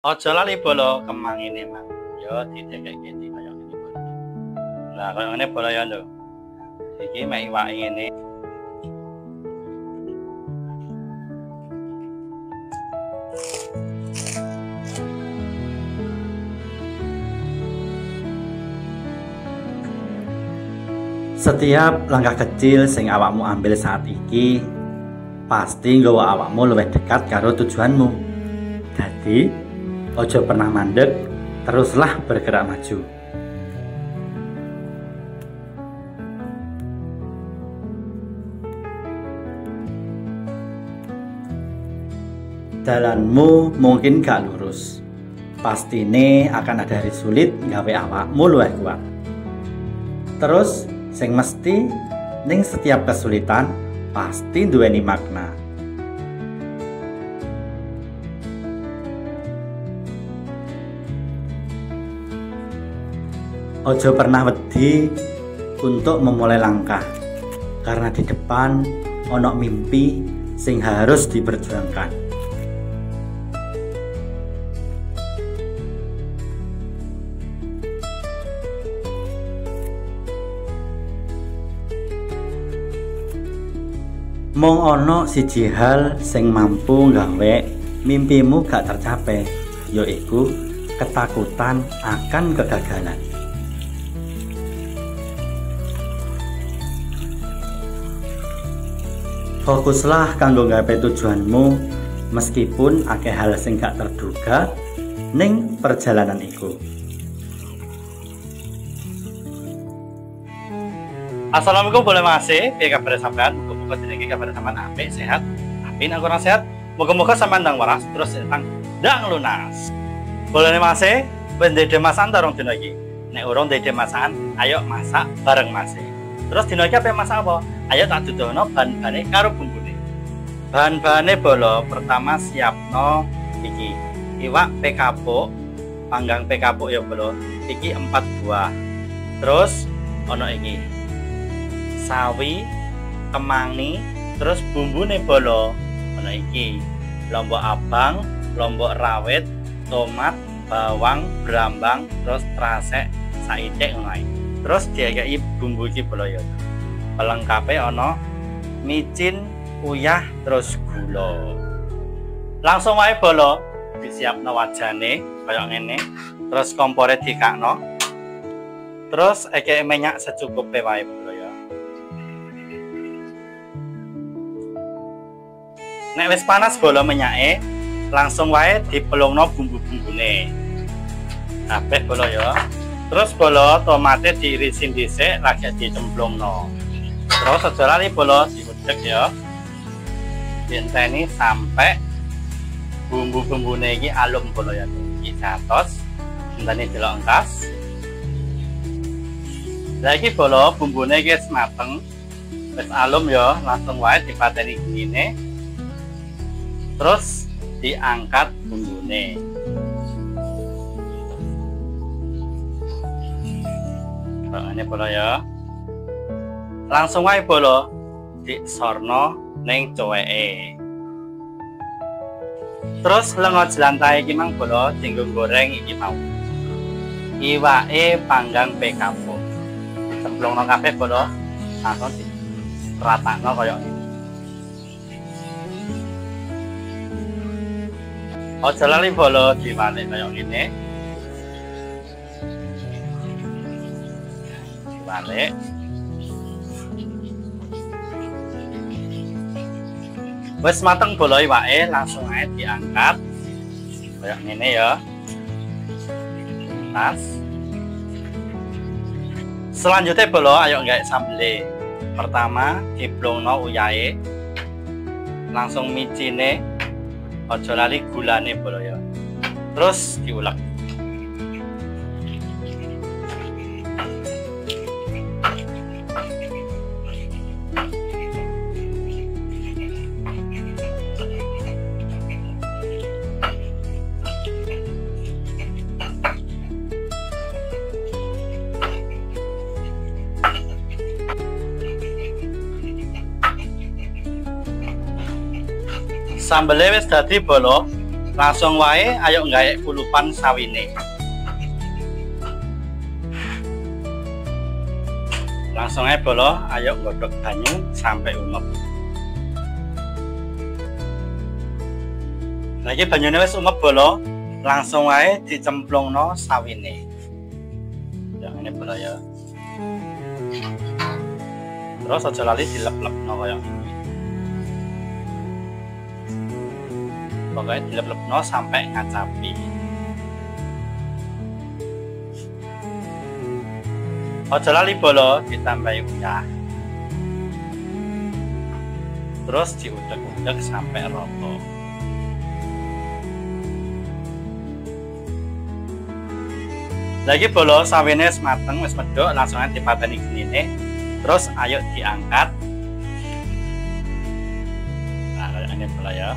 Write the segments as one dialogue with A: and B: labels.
A: Aja lali bolo kemang ini mang. Yo didekek iki kaya ngene bolo. Lah kaya ngene bolo ya lho. Iki mek iwake ngene. Setiap langkah kecil sing awakmu ambil saat iki pasti nggawa awakmu luwih dekat karo tujuanmu. Jadi, ojo pernah mandek, teruslah bergerak maju. Jalanmu mungkin gak lurus. Pastine akan ada hari sulit gawe awakmu luwih kuat. Terus sing mesti ning setiap kesulitan pasti duweni makna. Ojo pernah wedi untuk memulai langkah, karena di depan ono mimpi sing harus diperjuangkan. Mung ono siji hal sing mampu gawe mimpimu gak tercapai, yaiku ketakutan akan kegagalan. Fokuslah kanggo gawe tujuanmu meskipun akeh hal sing gak terduga ning perjalanan iku. Assalamualaikum boleh masih, piye kabar sampean? Muga-muga dene iki kabar sampean apik, sehat. Apik nek ora sehat, muga-muga sampean ndang waras terus ndang lunas. Boleh masih, ben ndek masakan tarung dina iki. Nek urung ndek masakan, ayo masak bareng masih. Terus dina iki ape masak apa? Ayo tak dudono bahan-bahane karo bumbune. Bahan-bahane bolo, pertama siapno iki. Iwak pekapuk, panggang pekapuk ya bolo. Iki 4 buah. Terus ono iki sawi, kemangi, terus bumbune bolo ana iki lombok abang, lombok rawit, tomat, bawang, brambang, terus trasek saithik ngono ae. Terus diekeki bumbu iki bolo ya. Pelengkape ana micin, uyah, terus gula. Langsung wae bolo disiapno wajane kaya ngene. Terus kompore dikakno. Terus ekek minyak secukupe wae bolo ya. Nek wis panas bolo minyake, langsung wae dipelungno bumbu-bumbune. Kabeh bolo ya. Terus bolo tomate diirisin dhisik lagi dicemplungno. Terus aja lali bolo diudek ya. Dienteni sampai bumbu-bumbune iki alum bolo ya. Iki satos, enteni delok engkas. Lah iki bolo bumbune iki wis mateng. Wis alum ya, langsung wae dipateni ngene. Terus diangkat bumbune. Ini bolo ya. Langsung wae bolo disorno ning cuweke. Terus lenga jelantahe iki mang bolo dienggo goreng iki mau. Iwake panggang pekapuk. Cemplungno kabeh bolo. Langsung diratakno kaya ngene. Aja lali bolo diwalik kaya ngene. Diwalik. Wis mateng bolo iwake, langsung ae diangkat. Kaya ngene ya. Tas. Selanjutnya bolo ayo gawe sambele. Pertama diplungno uyahe. Langsung micine. Aja lali gulane bolo ya. Terus diulek. Sambelnya wis dadi bolo, langsung wae ayo nggawe kulupan sawine. Langsung ae bolo ayo nggodhog banyu sampai umep. Lagi banyune wis umep bolo, langsung wae dicemplungno sawine. Ya ini bolo ya. Terus aja lali dilep-lepno kaya ini. Pokoknya dilep-lepno sampai ngacapi. Aja lali bolo ditambahi uyah. Terus diudek-udek sampai rata. Lagi bolo sawine wis mateng, wis medhok, langsung aja dipateni genine. Terus ayo diangkat. Nah, kayak ini bolo ya.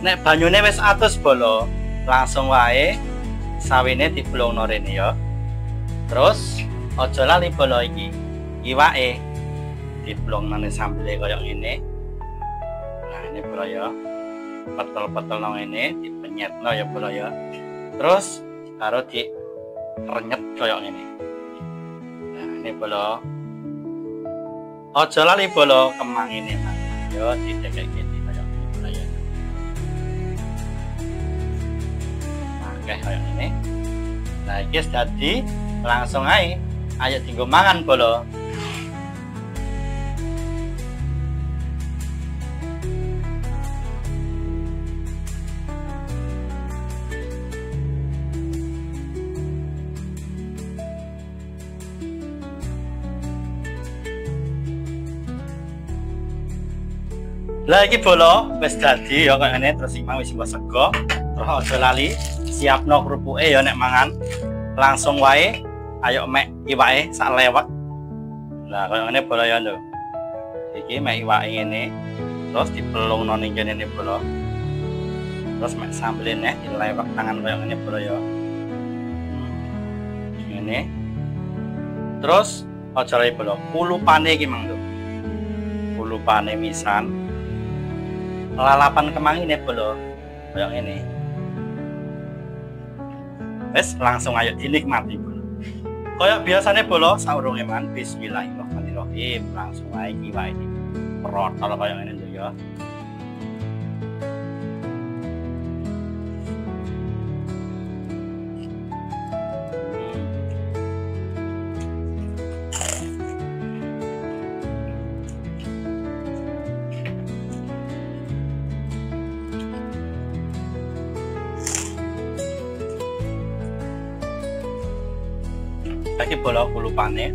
A: Nek banyune wis atus bolo, langsung wae sawine diplungno rene ya. Terus aja lali bolo iki. Iwake diplungno nang sambele kaya ngene. Nah, ini bolo ya. Petel-petel nang ngene dipenyetno ya bolo ya. Terus karo di renyet kaya ngene. Nah, ini bolo. Aja lali bolo kemang ini Mas. Yo didekek gini kaya ngene bolo ya. Kayak ini. Nah, iki wis dadi langsung ae ayo dienggo mangan bolo. Lagi bolo wis dadi ya kaya ngene, terus imang wis mbok sego. Terus aja lali siapno krupuke ya nek mangan. Langsung wae ayo mek iwake sak lewek. Lah kaya ngene bolo ya lho. Iki mek iwake ngene. Terus dipelungno ning kene ne bolo. Terus mek sambele neh dilewek tangan kaya ngene bolo ya. Ngene. Terus aja lali bolo kulupane iki mang lho. Kulupane misan. Lalapan kemang ini bolo kaya ngene. Wes langsung ayo dinikmati bolo. Kaya biasanya bolo saurunge man bismillahirrahmanirrahim langsung ae iki wae iki. Protol kaya ngene lho ya. Lagi bolo kulupane.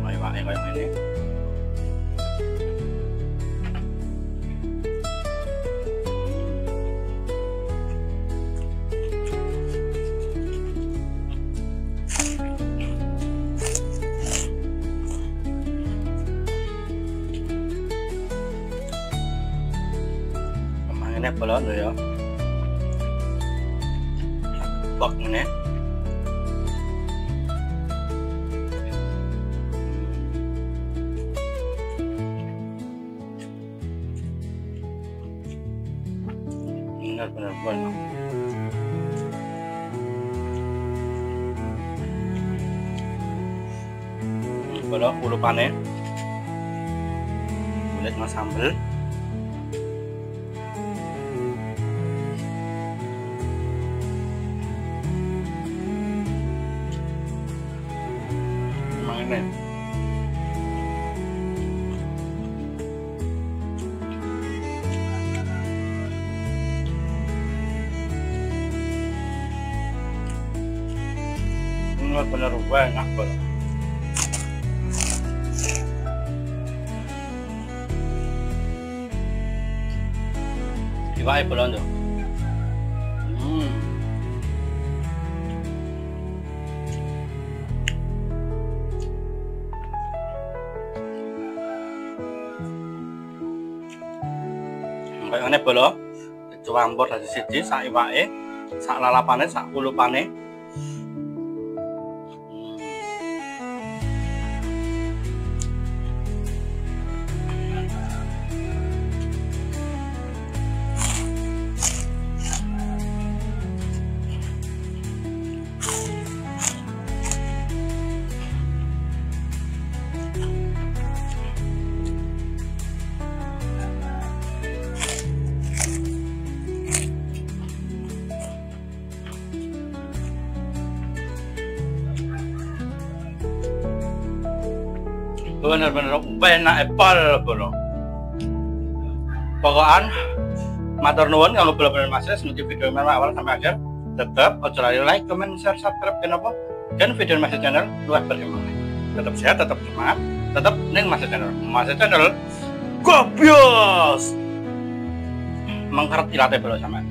A: Wae kaya ngene. Kemangene bolo lho ya. Bak ngene. Benar banget. Bolo kulupane. Bulet mas sambel. Mangene. Bener banget bolo. Iwake bolo lho. Kayak ngene bolo. Dicampur dadi siji sak iwake, sak lalapane, sak kulupane. bener-bener enak Apple bolo. Pokoknya matur nuwun kanggo bola-bola Mas semoga video ini awal sampai akhir. Tetap ojo lali like, comment, share, subscribe kenapa dan video Mas channel luar berkembang. Tetap sehat, tetap semangat, tetap ning Mas channel gobios mengkerti latih bola sama